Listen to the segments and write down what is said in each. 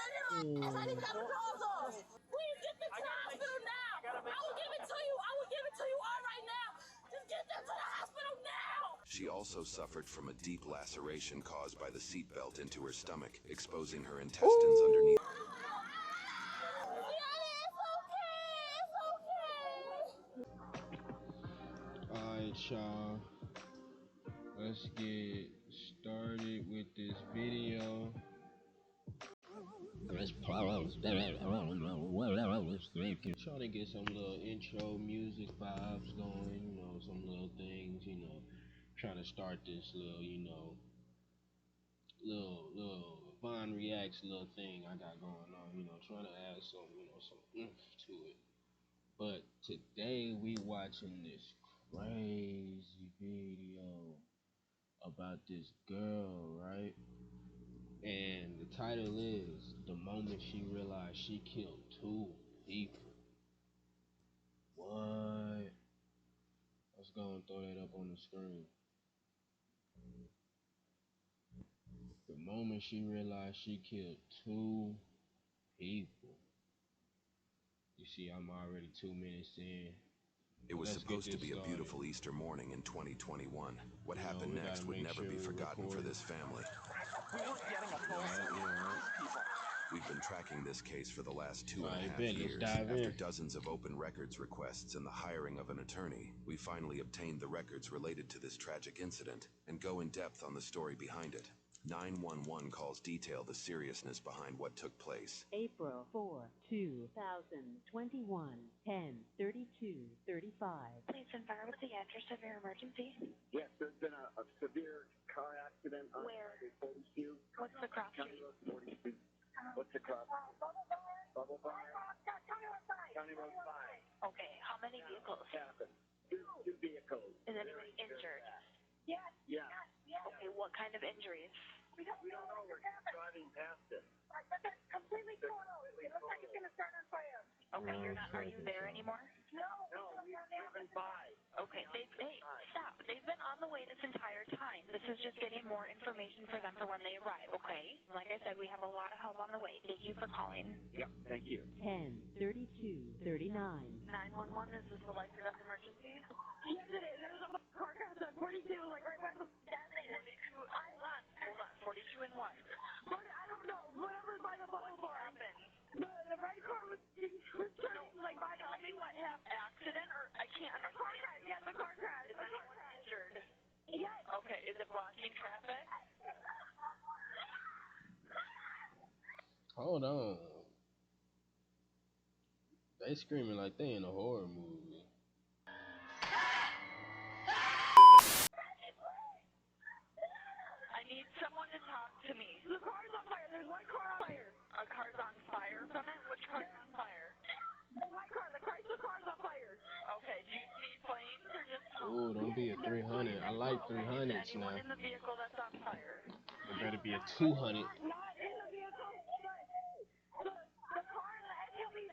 I need to got the clothes off. Please get them to the hospital now. I will give it to you. I will give it to you all right now. Just get them to the hospital now. She also suffered from a deep laceration caused by the seatbelt into her stomach, exposing her intestines underneath. Alright, y'all. Let's get started with this video. Trying to get some little intro music vibes going, you know, some little things, you know, trying to start this little, you know, little VonnReacts little thing I got going on, you know, trying to add some, you know, some oomph to it. But today we watching this crazy video about this girl, right? And the title is The Moment She Realized She Killed 2 People. What? Let's go and throw that up on the screen. The moment she realized she killed 2 people. You see, I'm already 2 minutes in. It was supposed to be a beautiful Easter morning in 2021. What happened next would never be forgotten for this family. We've been tracking this case for the last 2.5 years. After dozens of open records requests and the hiring of an attorney, we finally obtained the records related to this tragic incident and go in depth on the story behind it. 911 calls detail the seriousness behind what took place. April 4, 2021, 10:32:35. Please confirm with the address of your emergency. Yes, there's been a severe car accident on Where? 42. What's the cross County street? Road 42. What's the cross? Bubble Fire? County Road 5. Okay, how many vehicles? Happened. Two vehicles. Is anybody injured? Yeah. Okay, what kind of injuries? We don't know. We're driving past it. Completely total. It looks like it's going to start on fire. Okay, are you there anymore? No, we've driven by. Okay, stop. They've been on the way this entire time. This is just getting more information for them for when they arrive, okay? Like I said, we have a lot of help on the way. Thank you for calling. Yep, thank you. 10:32:39. 911, is this a life or death emergency? Yes, it is. There's a car crash at 42, like right by the gas station. Hold on. 42 and what? But I don't know. Whatever's by the bubble bar. The red car was turning like by the. Tell me what happened. Accident or I can't A car crash. Yes, a car crash. Is anyone injured? Yes. Okay, is it blocking traffic? Hold on. They screaming like they in a horror movie. I need someone to talk to me. The car's on fire. There's one car on fire. A car's on fire from it? Which car's on fire? The white car. The Chrysler car's on fire. Okay, do you see flames or just smoke? Ooh, don't be a 300. I like 300s Is anyone now. in the vehicle that's on fire? It better be a 200. Not in the vehicle, but the car and the SUV,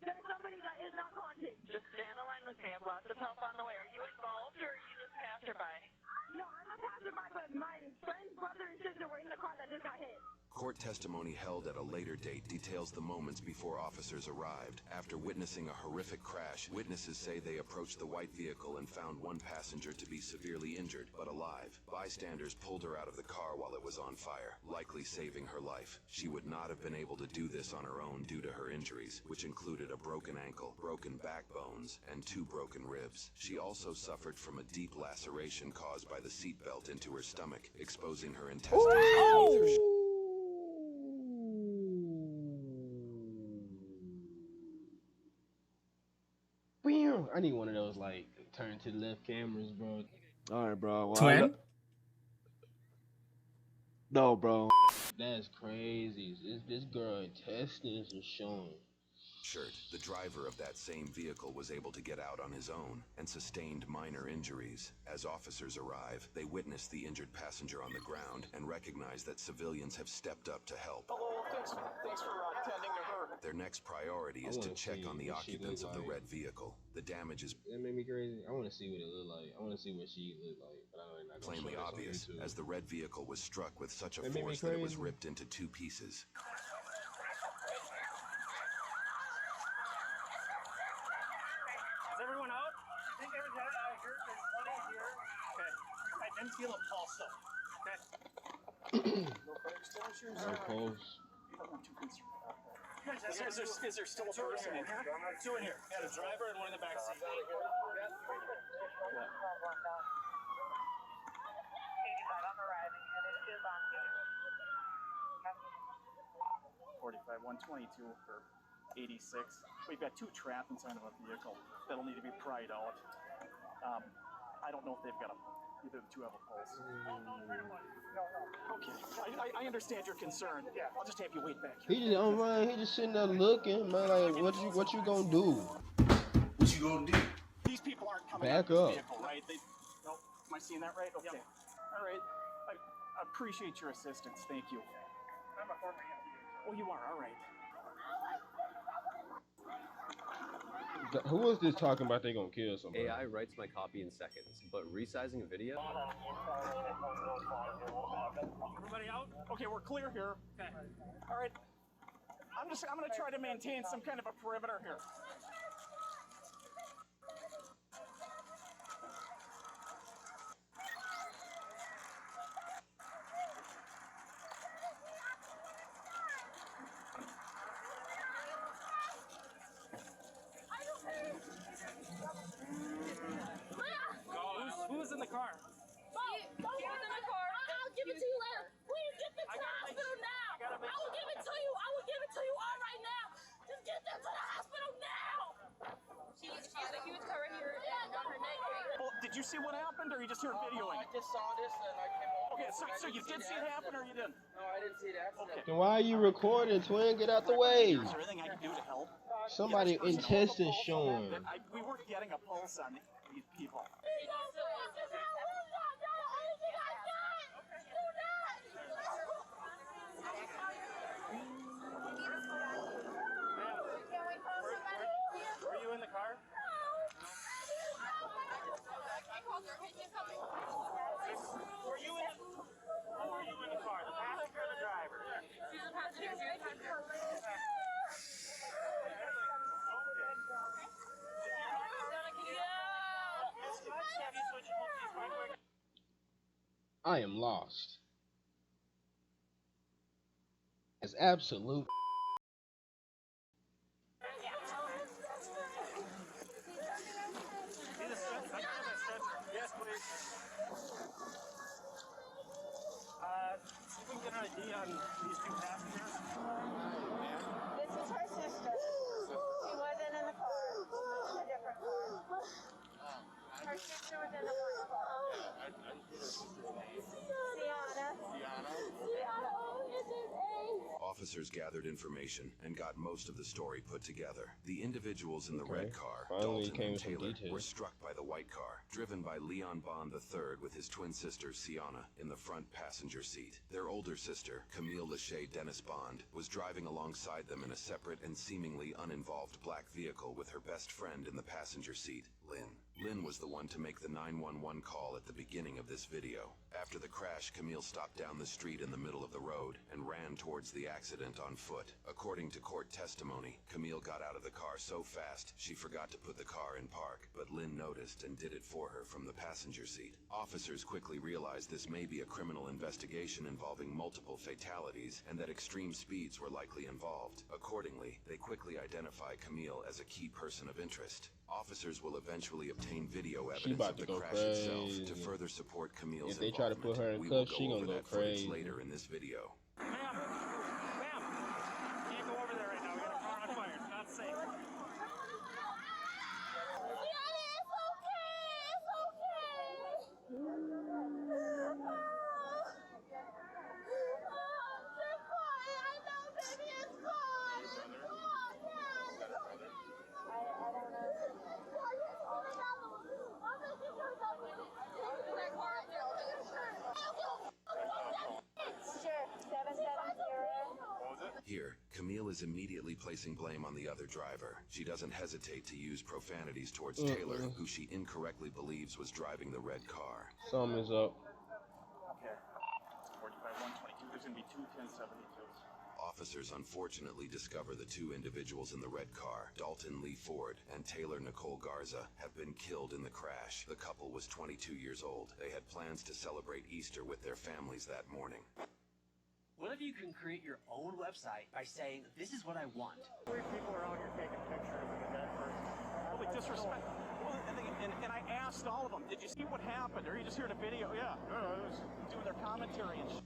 there's somebody that is not conscious. Just stay on the line with me. I have lots of help on the way. Are you involved or are you just passerby? No, I'm a passerby, but my friend's brother and sister were in the car that just got hit. Court testimony held at a later date details the moments before officers arrived. After witnessing a horrific crash, witnesses say they approached the white vehicle and found one passenger to be severely injured, but alive. Bystanders pulled her out of the car while it was on fire, likely saving her life. She would not have been able to do this on her own due to her injuries, which included a broken ankle, broken backbones, and 2 broken ribs. She also suffered from a deep laceration caused by the seatbelt into her stomach, exposing her intestines underneath her. I need one of those like turn to the left cameras, bro. All right, bro. Well, Twin? No, bro. That's crazy. This girl intestines are showing. The driver of that same vehicle was able to get out on his own and sustained minor injuries. As officers arrive, they witness the injured passenger on the ground and recognize that civilians have stepped up to help. Oh, thanks for attending to her. Their next priority is to check on the occupants of the red vehicle. The damage is That made me crazy. I want to see what it looked like. I want to see what she looked like. But I'm not gonna plainly show this on obvious, YouTube. as the red vehicle was struck with such a That made me force that it was crazy. ripped into 2 pieces. everyone out? I think I heard there's 20 here. Okay. I didn't feel a pulse though. Okay. No pulse. Is there still a person in here? Two in here. Yeah, the driver and one in the back seat. 85 I'm arriving, and it is on you. 45, 122 for 86. We've got two trapped inside of a vehicle that'll need to be pried out. I don't know if they've got either the two have a pulse. Okay, I understand your concern. Yeah, I'll just have you wait back here. He just, he just sitting there looking, man. Like, what you gonna do? What you gonna do? These people aren't coming Back out of this up. vehicle, right? Nope. Am I seeing that right? Okay. Yep. All right. I appreciate your assistance. Thank you. I'm a former employee. Oh, you are. All right. Who was this talking about they gonna kill somebody? AI writes my copy in seconds, but resizing a video? Everybody out? Okay, we're clear here. Okay. All right. I'm gonna try to maintain some kind of a perimeter here. Who's in the car? Don't get in the car. I'll give it to you later. Please get them to the hospital now. I will give it to you. I will give it to you all right now. Just get them to the hospital now. She has a huge cut right here and on her neck. Well, did you see what happened, or you just heard videoing? I just saw this and I came over. Okay, so you did see it happen, or you didn't? No, I didn't see the accident. Okay. Then why are you recording, twin? Get out the way. Is there anything I can do to help? Somebody intestines showing. We weren't getting a pulse on these people. Were you in the car? Were you in the car? The passenger or the driver? She's a passenger. I am lost. It's absolute. Yes, please. See if we can get an ID on these two passengers. This is her sister. She wasn't in the car. A different car. Her sister was in the white car. Officers gathered information and got most of the story put together. The individuals in the red car, Finally Dalton and came some Taylor, details. were struck by the white car, driven by Leon Bond III with his twin sister, Sienna, in the front passenger seat. Their older sister, Camille Lachey Dennis Bond, was driving alongside them in a separate and seemingly uninvolved black vehicle with her best friend in the passenger seat, Lynn. Lynn was the one to make the 911 call at the beginning of this video. After the crash, Camille stopped down the street in the middle of the road and ran towards the accident on foot. According to court testimony, Camille got out of the car so fast she forgot to put the car in park, but Lynn noticed and did it for her from the passenger seat. Officers quickly realized this may be a criminal investigation involving multiple fatalities and that extreme speeds were likely involved. Accordingly, they quickly identify Camille as a key person of interest. Officers will eventually obtain video evidence of the crash itself to further support Camille's If they try to put her in We will cuffs, she go gonna over go that footage crazy. later in this video. Ma'am, can't go over there right now. We got a car on fire. It's not safe. Here, Camille is immediately placing blame on the other driver. She doesn't hesitate to use profanities towards Taylor, who she incorrectly believes was driving the red car. Something is up. Okay. 45, 122. There's going to be two 1072s. Officers unfortunately discover the two individuals in the red car, Dalton Lee Ford and Taylor Nicole Garza, have been killed in the crash. The couple was 22 years old. They had plans to celebrate Easter with their families that morning. What if you can create your own website by saying, this is what I want? 3 people are out here taking pictures of the dead person. Really disrespect. Well, and I asked all of them, did you see what happened? Or are you just hearing a video? Yeah, doing their commentary and shit.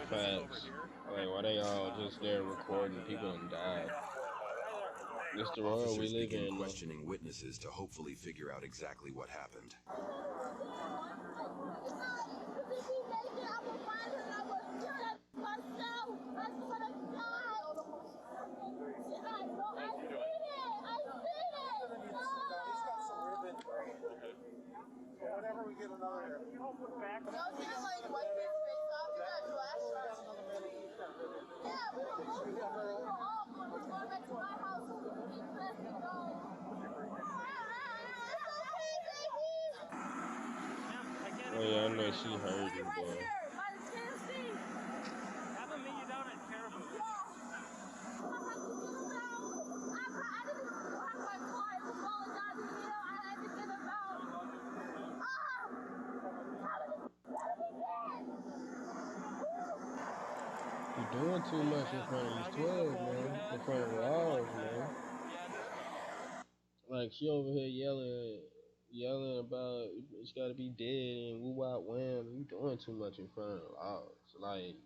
Facts. Like, why they all just there recording? People done died. It's the world we Officers live begin in. questioning witnesses to hopefully figure out exactly what happened. Whenever we get another. No, like white face off. You got flashlights. Yeah, we were all going back to my house. We were getting dressed and go. Oh yeah, I know she heard you, Right boy. here, by the Tennessee. Have them meet you down at Caribou. Yeah. I had to get him out. I didn't even park my car. It was falling down the hill. I had to get him out. You're doing too much in front of these 12, man. In front of the laws, man. Like, she over here yelling about it's gotta be dead and woo wop wham. You doing too much in front of the laws. Like,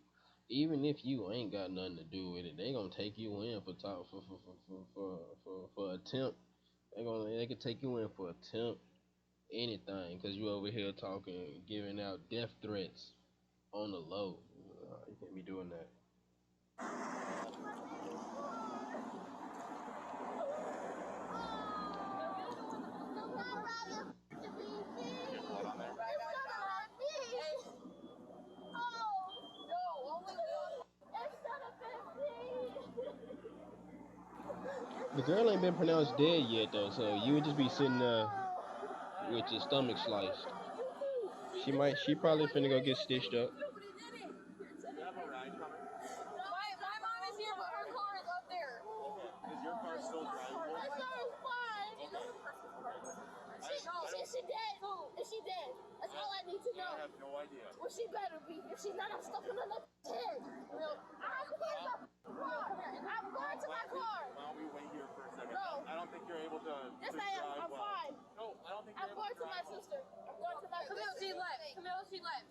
even if you ain't got nothing to do with it, they gonna take you in for attempt. They can take you in for attempt anything because you over here talking, giving out death threats on the low. You can't be doing that. The girl ain't been pronounced dead yet though, so you would just be sitting there with your stomach sliced. She probably finna go get stitched up. My mom is here, but her car is up there. Is your car still drivable? My car is fine. Is she dead? Is she dead? That's all I need to know. I have no idea. Well, she better be. If she's not, I'm stuffing her in the head. I'm going to my car. Why don't we wait here for a second? No. I don't think you're able to. Yes, I am. I'm fine. No, I don't think I'm going to my sister. I'm going to my sister. Camille, she left. Camille, she left.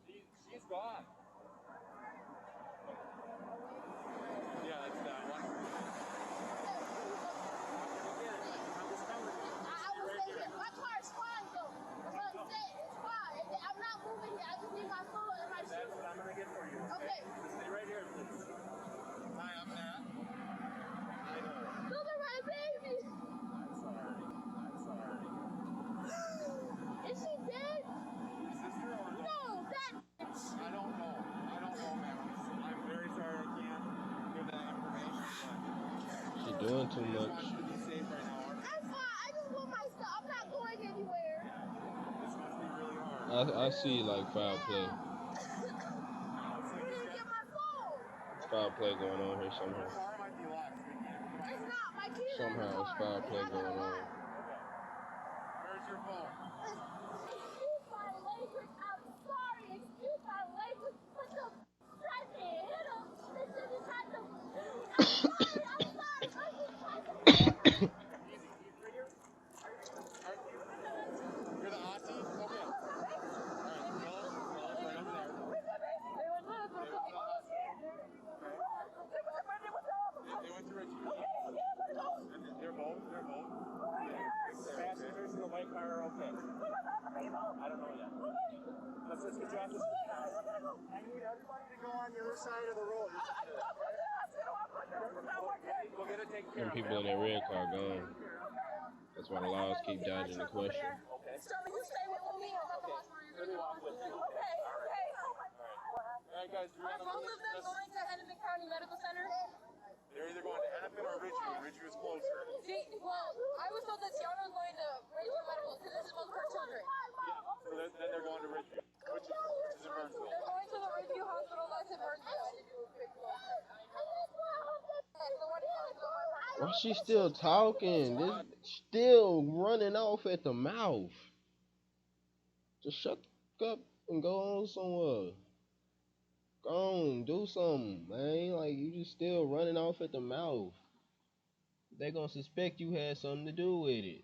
She's gone. Yeah, that's that one. My car is fine, though. That's what I'm saying. It's fine. I'm not moving here. I just need my phone and my shoes. That's what I'm going to get for you. Okay. Just stay right here, please. Hi, I'm Matt. I know. Look at my baby. I'm sorry. Is she dead? Your sister or no? No, that bitch. I don't know, ma'am. I'm very sorry I can't give that information, but She doing too I much. just want you to be safe right now. I'm fine. I just want my stuff. I'm not going anywhere. This must be really hard. I see like foul play. You didn't get my phone. Foul play going on here somehow. The car might be locked. It's not. My keys are in the Somehow car. it's foul play going on. Where's your phone? Excuse my language. I'm sorry. Excuse my language. What the tried to hit him. They should have tried to. I'm sorry. I just tried to hit him. You're the Aussie? Okay. Alright, roll right over there. They went to Richie. And they're both? Passengers in the white car are okay. I don't know yet. Let's get you off this. I need everybody to go on the other side of the road. We'll get it taken care And of. people in that red car gone. That's why the laws keep dodging the question. Sterling, you stay with me. I'm about to watch where you're going. Okay. Alright, guys. Are both of them going to Hennepin County Medical Center? They're either going to Hennepin or Ridgeview. Ridgeview is closer. Well, I was told that Tiana was going to Ridgeview Medical because this is both her children. So then they're going to Ridgeview, which is in Burnsville. They're going to the Ridgeview Hospital. That's in Burnsville. Why she still talking? This still running off at the mouth. Just shut up and go on somewhere. Go on, do something, man. Like, you just still running off at the mouth. They gonna suspect you had something to do with it.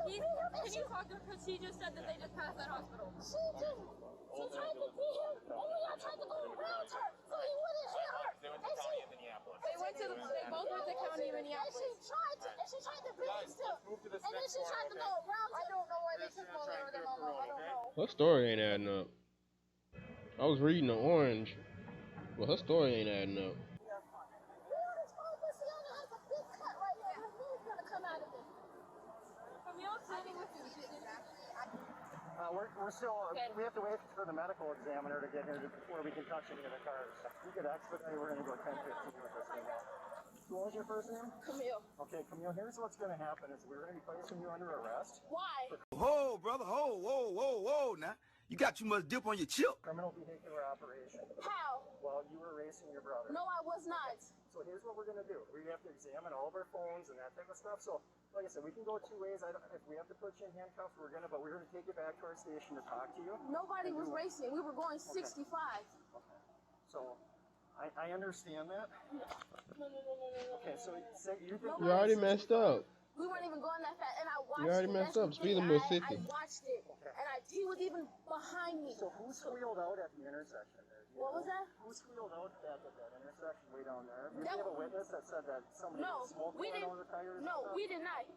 Can you talk to her? Because she just said that they just passed that hospital. She didn't. She tried to see him, and we all tried to go around her, so he wouldn't hear her. They went to the county of Minneapolis. They both went to the county of Minneapolis. And she tried to beat him still. And then she tried to go around him. I don't know why they took all over them. I don't know. Her story ain't adding up. I was reading the orange, but her story ain't adding up. We're still, we have to wait for the medical examiner to get here before we can touch any of the cars. We could expedite, we're going to go 10-15 with this thing. What was your first name? Camille. Okay, Camille, here's what's going to happen is we're going to be placing you under arrest. Why? Whoa, brother, whoa, now. You got too much dip on your chip. Criminal vehicular operation. How? Well, you were racing your brother. No, I was not. So here's what we're going to do. We have to examine all of our phones and that type of stuff. So, like I said, we can go two ways. If we have to put you in handcuffs, we're going to take you back to our station to talk to you. Nobody was racing. We were going 65. Okay. So, I understand that. No. Okay, so you think... You already messed up. We weren't even going that fast, and I watched it. You already messed up. Speed limit was 50. I watched it, and he was even behind me. So who squealed out at the intersection there? What was that? Who squealed out at that intersection way down there? Did you have a witness that said that somebody smoked one over the tires? No, we did not.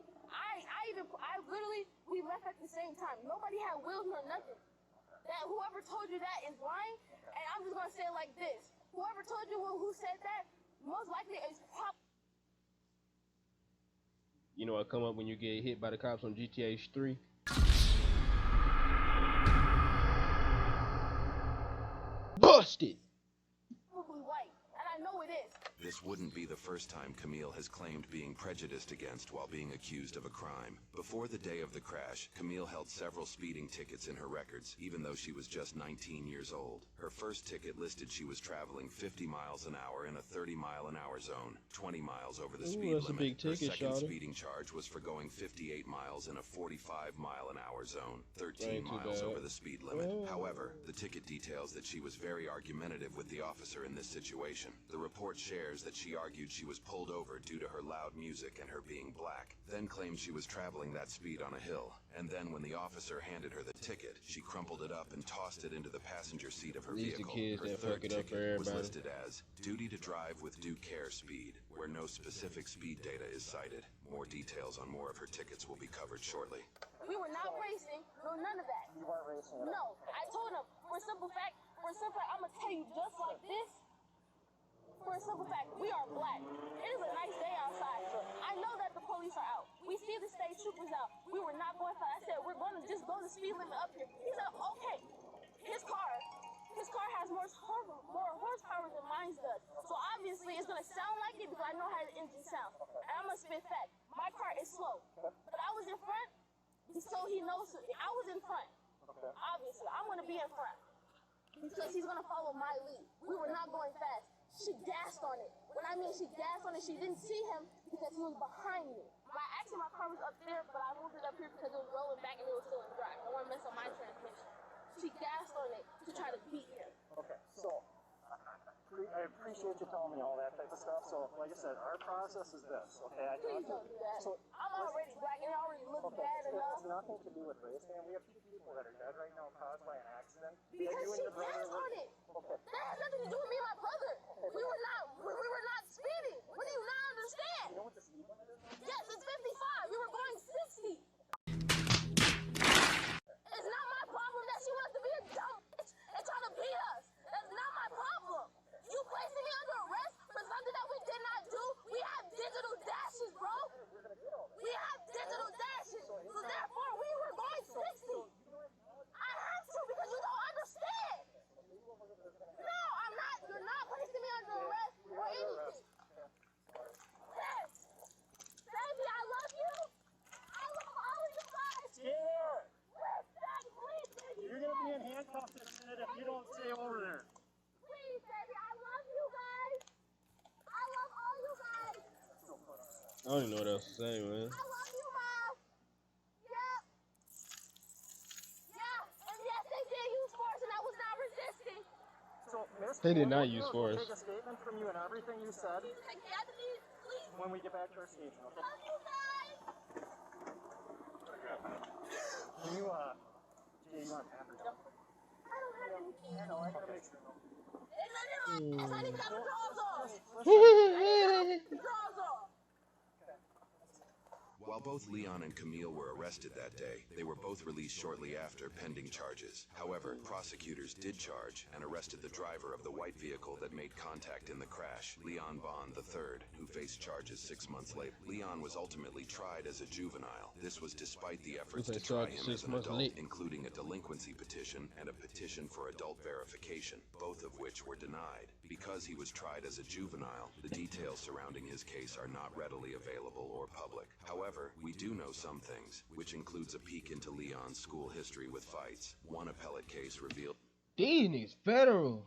We left at the same time. Nobody had wheels nor nothing. That whoever told you that is lying, and I'm just gonna say it like this: whoever told you who said that, most likely is probably. You know what come up when you get hit by the cops on GTA 3? Busted! Probably white, and I know it is. This wouldn't be the first time Camille has claimed being prejudiced against while being accused of a crime. Before the day of the crash, Camille held several speeding tickets in her records, even though she was just 19 years old. Her first ticket listed she was traveling 50 miles an hour in a 30-mile-an-hour zone, 20 miles over the speed that's limit. a big ticket, Her second shawty. speeding charge was for going 58 miles in a 45-mile-an-hour zone, 13 miles over the speed limit. However, the ticket details that she was very argumentative with the officer in this situation. The report shares that she argued she was pulled over due to her loud music and her being black, then claimed she was traveling that speed on a hill, and then when the officer handed her the ticket, she crumpled it up and tossed it into the passenger seat of her vehicle. Her third ticket was listed as duty to drive with due care speed, where no specific speed data is cited. More details on more of her tickets will be covered shortly. We were not racing, no none of that. You weren't racing at all? No, I told him, for a simple fact, I'm gonna tell you just like this. For a simple fact, we are black. It is a nice day outside. I know that the police are out. We see the state troopers out. We were not going fast. I said, we're going to just go the speed limit up here. He said, okay. His car has more horsepower than mine does. So obviously it's going to sound like it because I know how the engine sounds. And I'm going to spit fact. My car is slow. But I was in front, so he knows I was in front. Obviously, I'm going to be in front. Because he's going to follow my lead. We were not going fast. She gassed on it. When I mean she gassed on it, she didn't see him because he was behind me. Actually, my car was up there, but I moved it up here because it was rolling back and it was still in drive. I want to mess up my transmission. She gassed on it to try to beat him. Okay, so I appreciate you telling me all that type of stuff. So, like I said, our process is this, okay? Please don't do that. I'm already black and it already looks bad enough. It has nothing to do with race, man. We have 2 people that are dead right now caused by an accident. Because she gassed on it. Okay. That has nothing to do with me and my brother. We were not speeding. What do you not understand? You know what the speed limit is? Yes, it's 55. We were going 60. It's not my problem that she wants to be a dumb bitch and try to beat us. That's not my problem. You placing me under arrest for something that we did not do? We have digital dashes, bro. We have digital dashes. So therefore, we were going 60. I have to because you don't understand. I don't even know what else to say, man. I love you, Mom. Yep. Yeah. And yes, they did use force, and I was not resisting. So, Miss, They did not we'll use force. take a statement from you and everything you said Please. when we get back to our station, okay? Love you guys. Can you, Jay, you want to have her? I don't have anything. I know, I gotta make sure. It's like he's got the drawers off. Drawers off. While both Leon and Camille were arrested that day, they were both released shortly after, pending charges. However, prosecutors did charge and arrested the driver of the white vehicle that made contact in the crash, Leon Bond III, who faced charges 6 months later. Leon was ultimately tried as a juvenile. This was despite the efforts to try him as an adult, including a delinquency petition and a petition for adult verification, both of which were denied. Because he was tried as a juvenile, the details surrounding his case are not readily available or public. However, we do know some things, which includes a peek into Leon's school history with fights. One appellate case revealed These niggas federal.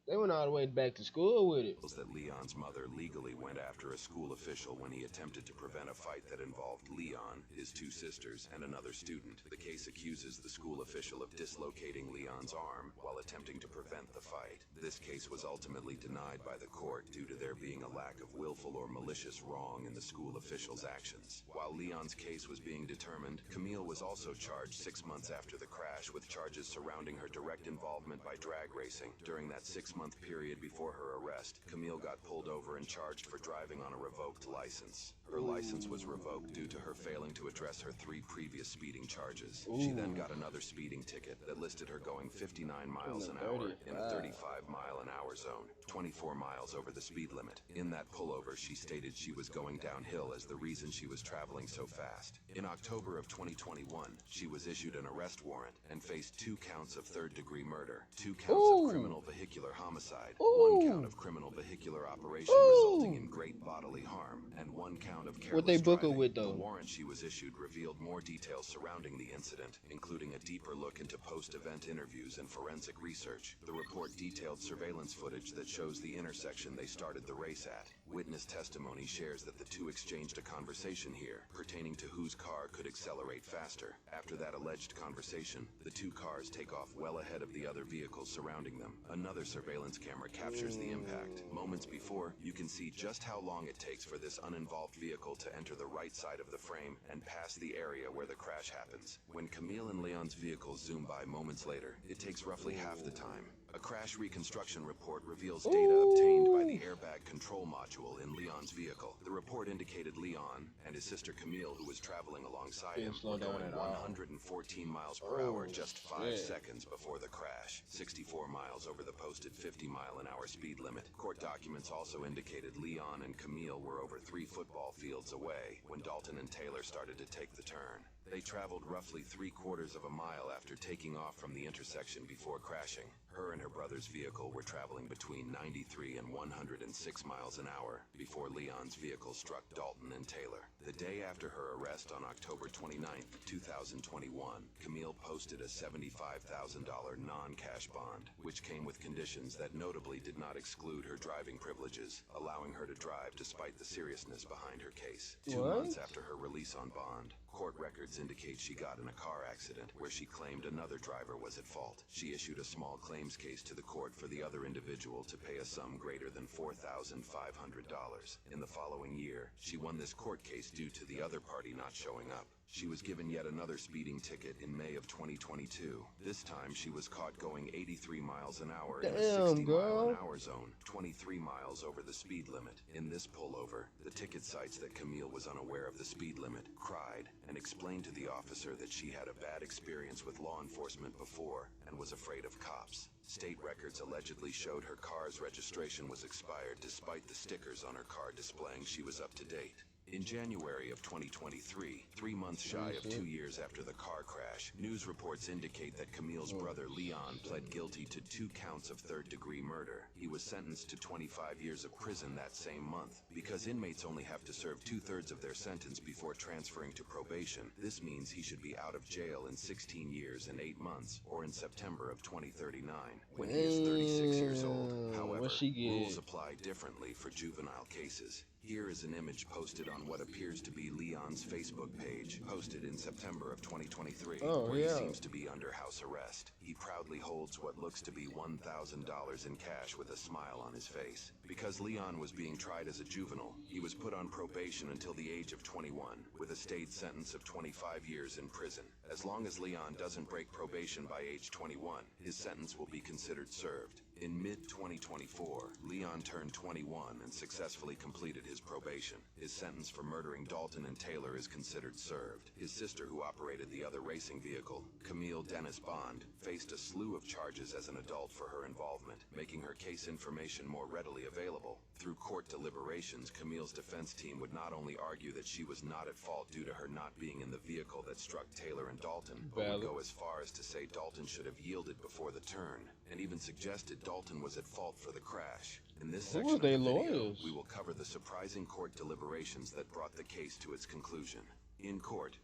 They went all the way back to school with it. that Leon's mother legally went after a school official when he attempted to prevent a fight that involved Leon, his 2 sisters, and another student. The case accuses the school official of dislocating Leon's arm while attempting to prevent the fight. This case was ultimately denied by the court due to there being a lack of willful or malicious wrong in the school official's actions. While Leon's case was being determined, Camille was also charged 6 months after the crash with charges surrounding her direct involvement by drag racing. During that 6-month period before her arrest, Camille got pulled over and charged for driving on a revoked license. Her license was revoked due to her failing to address her 3 previous speeding charges. She then got another speeding ticket that listed her going 59 miles an hour in a 35-mile-an-hour zone, 24 miles over the speed limit. In that pullover, she stated she was going downhill as the reason she was traveling so fast. In October of 2021, she was issued an arrest warrant and faced 2 counts of third-degree murder, 2 counts of criminal vehicular homicide, 1 count of criminal vehicular operation resulting in great bodily harm, and 1 count of careless What they book her driving. with, though? The warrant she was issued revealed more details surrounding the incident, including a deeper look into post-event interviews and forensic research. The report detailed surveillance footage that shows the intersection they started the race at. Witness testimony shares that the 2 exchanged a conversation here, pertaining to whose car could accelerate faster. After that alleged conversation, the 2 cars take off well ahead of the other vehicles surrounding them. Another surveillance camera captures the impact. Moments before, you can see just how long it takes for this uninvolved vehicle to enter the right side of the frame and pass the area where the crash happens. When Camille and Leon's vehicles zoom by moments later, it takes roughly half the time. A crash reconstruction report reveals data obtained by the airbag control module in Leon's vehicle. The report indicated Leon and his sister Camille, who was traveling alongside him, were going 114 miles per hour just 5 seconds before the crash, 64 miles over the posted 50-mile-an-hour speed limit. Court documents also indicated Leon and Camille were over 3 football fields away when Dalton and Taylor started to take the turn. They traveled roughly 3/4 of a mile after taking off from the intersection before crashing. Her and her brother's vehicle were traveling between 93 and 106 miles an hour before Leon's vehicle struck Dalton and Taylor. The day after her arrest on October 29, 2021, Camille posted a $75,000 non-cash bond, which came with conditions that notably did not exclude her driving privileges, allowing her to drive despite the seriousness behind her case. 2 months after her release on bond, court records indicate she got in a car accident where she claimed another driver was at fault. She issued a small claims case to the court for the other individual to pay a sum greater than $4,500. In the following year, she won this court case due to the other party not showing up. She was given yet another speeding ticket in May of 2022. This time, she was caught going 83 miles an hour in a 60-mile-an-hour zone, 23 miles over the speed limit. In this pullover, the ticket cites that Camille was unaware of the speed limit, cried, and explained to the officer that she had a bad experience with law enforcement before and was afraid of cops. State records allegedly showed her car's registration was expired despite the stickers on her car displaying she was up to date. In January of 2023, 3 months shy of 2 years after the car crash, news reports indicate that Camille's brother Leon pled guilty to 2 counts of third-degree murder. He was sentenced to 25 years of prison that same month. Because inmates only have to serve 2/3 of their sentence before transferring to probation, this means he should be out of jail in 16 years and 8 months, or in September of 2039, when he is 36 years old. However, rules apply differently for juvenile cases. Here is an image posted on what appears to be Leon's Facebook page, posted in September of 2023, where he seems to be under house arrest. He proudly holds what looks to be $1,000 in cash with a smile on his face. Because Leon was being tried as a juvenile, he was put on probation until the age of 21, with a state sentence of 25 years in prison. As long as Leon doesn't break probation by age 21, his sentence will be considered served. In mid-2024, Leon turned 21 and successfully completed his probation. His sentence for murdering Dalton and Taylor is considered served. His sister, who operated the other racing vehicle, Camille Dennis Bond, faced a slew of charges as an adult for her involvement, making her case information more readily available. Through court deliberations, Camille's defense team would not only argue that she was not at fault due to her not being in the vehicle that struck Taylor and Dalton, but would go as far as to say Dalton should have yielded before the turn, and even suggested Dalton was at fault for the crash. In this section of the video, we will cover the surprising court deliberations that brought the case to its conclusion. In court.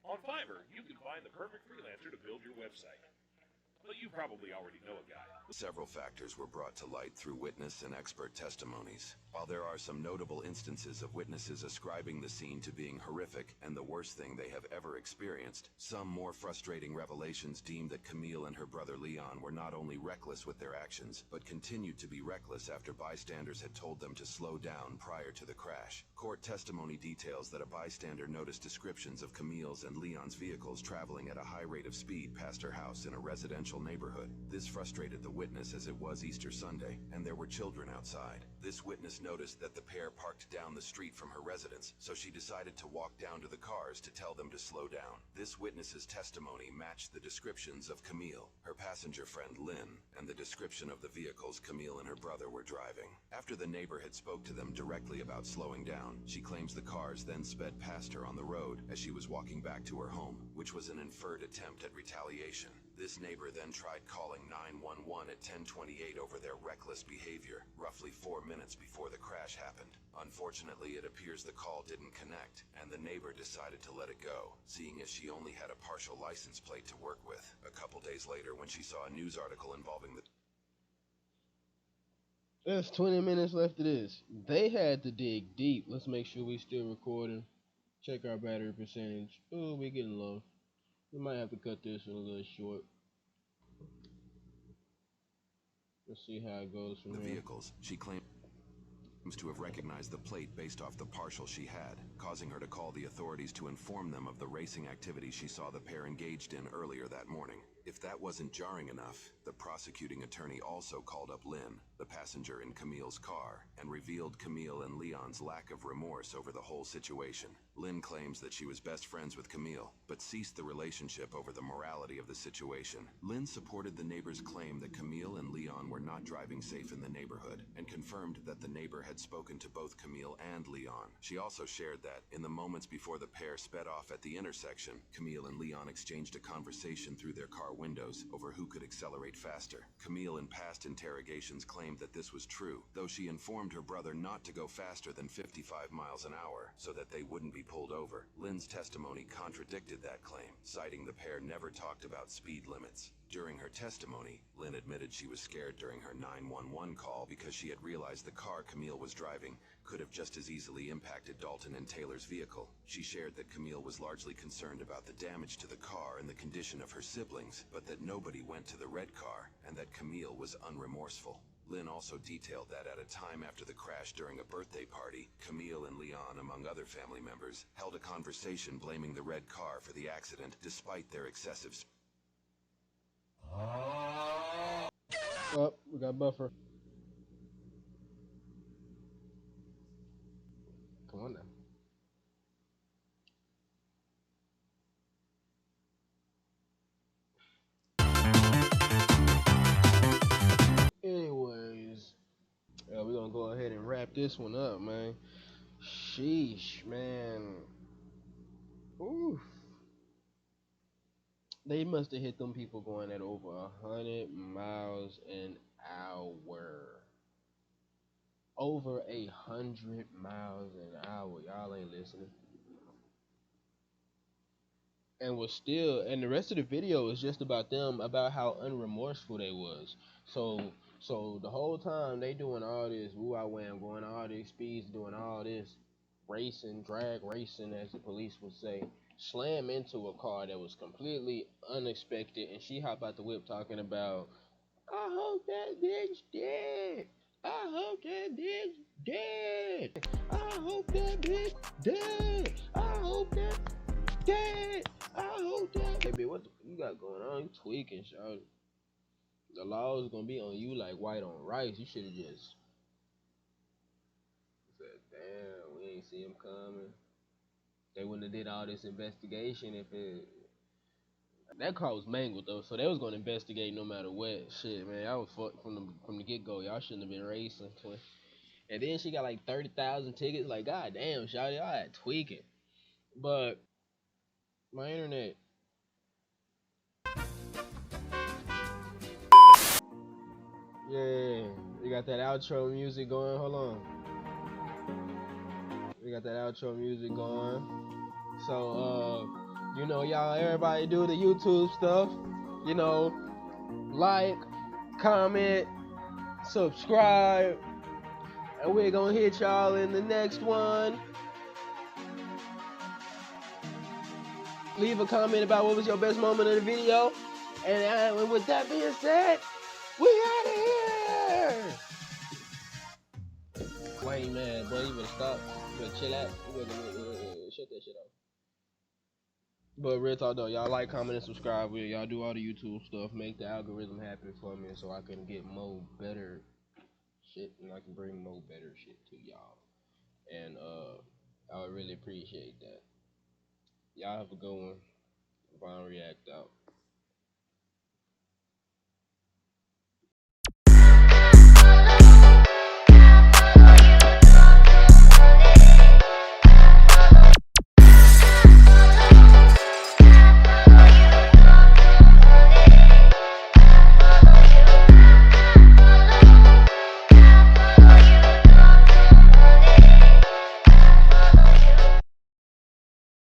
On Fiverr, you can find the perfect freelancer to build your website. But you probably already know a guy. Several factors were brought to light through witness and expert testimonies. While there are some notable instances of witnesses ascribing the scene to being horrific and the worst thing they have ever experienced, some more frustrating revelations deemed that Camille and her brother Leon were not only reckless with their actions, but continued to be reckless after bystanders had told them to slow down prior to the crash. Court testimony details that a bystander noticed descriptions of Camille's and Leon's vehicles traveling at a high rate of speed past her house in a residential neighborhood. This frustrated the witness, as it was Easter Sunday, and there were children outside. This witness noticed that the pair parked down the street from her residence, so she decided to walk down to the cars to tell them to slow down. This witness's testimony matched the descriptions of Camille, her passenger friend Lynn, and the description of the vehicles Camille and her brother were driving. After the neighbor had spoke to them directly about slowing down, she claims the cars then sped past her on the road as she was walking back to her home, which was an inferred attempt at retaliation. This neighbor then tried calling 911 at 10:28 over their reckless behavior, roughly 4 minutes before the crash happened. Unfortunately, it appears the call didn't connect, and the neighbor decided to let it go, seeing as she only had a partial license plate to work with. A couple days later, when she saw a news article involving the... There's 20 minutes left of this. They had to dig deep. Let's make sure we still recording. Check our battery percentage. Oh, we're getting low. We might have to cut this one a little short. Let's see how it goes from the here. vehicles. She claims to have recognized the plate based off the partial she had, causing her to call the authorities to inform them of the racing activity she saw the pair engaged in earlier that morning. If that wasn't jarring enough, the prosecuting attorney also called up Lynn, the passenger in Camille's car, and revealed Camille and Leon's lack of remorse over the whole situation. Lynn claims that she was best friends with Camille, but ceased the relationship over the morality of the situation. Lynn supported the neighbor's claim that Camille and Leon were not driving safe in the neighborhood, and confirmed that the neighbor had spoken to both Camille and Leon. She also shared that, in the moments before the pair sped off at the intersection, Camille and Leon exchanged a conversation through their car windows over who could accelerate faster. Camille in past interrogations claimed that this was true, though she informed her brother not to go faster than 55 miles an hour so that they wouldn't be pulled over. Lynn's testimony contradicted that claim, citing the pair never talked about speed limits. During her testimony, Lynn admitted she was scared during her 911 call because she had realized the car Camille was driving could have just as easily impacted Dalton and Taylor's vehicle. She shared that Camille was largely concerned about the damage to the car and the condition of her siblings, but that nobody went to the red car, and that Camille was unremorseful. Lynn also detailed that at a time after the crash during a birthday party, Camille and Leon, among other family members, held a conversation blaming the red car for the accident despite their excessive speed. Oh, we got buffer. Come on now. Anyways, we're gonna go ahead and wrap this one up, man. Sheesh, man. Oof. They must have hit them people going at over 100 miles an hour. Over 100 miles an hour. Y'all ain't listening. And the rest of the video is just about them, about how unremorseful they was. So So the whole time they doing all this woo-ah wham, going all these speeds, doing all this racing, drag racing, as the police would say, slam into a car that was completely unexpected, and she hop out the whip talking about, I hope that bitch dead. I hope that bitch dead. I hope that bitch dead. I hope that dead. I hope that. Hey, bitch, what the you got going on? You tweaking, shawty. The law is gonna be on you like white on rice. You should have just said, damn, we ain't see him coming. They wouldn't have did all this investigation if it. That car was mangled though, so they was gonna investigate no matter what. Shit, man, I was fucked from the get go. Y'all shouldn't have been racing. And then she got like 30,000 tickets. Like, god damn, shawty, y'all had tweaking. But my internet. Yeah, we got that outro music going. Hold on. We got that outro music going. So, you know, y'all, everybody do the YouTube stuff. You know, like, comment, subscribe, and we're gonna hit y'all in the next one. Leave a comment about what was your best moment of the video. And with that being said, we out of here. Wait, man, boy, you better stop. You better chill out. You better shut that shit off. But real talk though, y'all like, comment, and subscribe. Y'all do all the YouTube stuff. Make the algorithm happen for me so I can get more better shit and I can bring more better shit to y'all. And I would really appreciate that. Y'all have a good one. VonnReacts out.